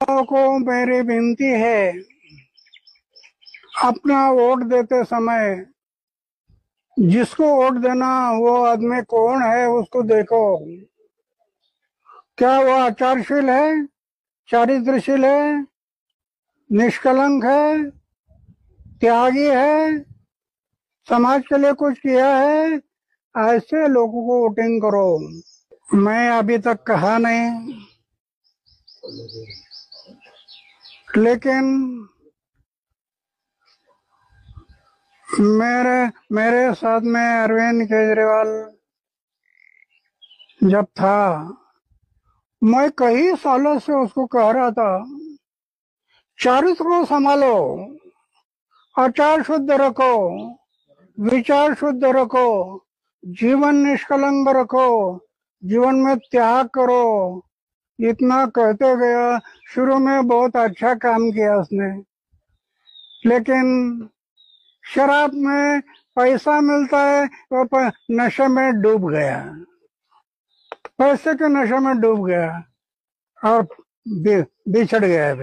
लोगों को मेरी विनती है, अपना वोट देते समय जिसको वोट देना वो आदमी कौन है उसको देखो। क्या वो आचारशील है, चारित्रशील है, निष्कलंक है, त्यागी है, समाज के लिए कुछ किया है? ऐसे लोगों को वोटिंग करो। मैं अभी तक कहा नहीं, लेकिन मेरे मेरे साथ में अरविंद केजरीवाल जब था, मैं कई सालों से उसको कह रहा था, चरित्र को संभालो, आचार शुद्ध रखो, विचार शुद्ध रखो, जीवन निष्कलंक रखो, जीवन में त्याग करो। इतना कहते गया। शुरू में बहुत अच्छा काम किया उसने, लेकिन शराब में पैसा मिलता है, वो नशे में डूब गया, पैसे के नशे में डूब गया और बिछड़ गया।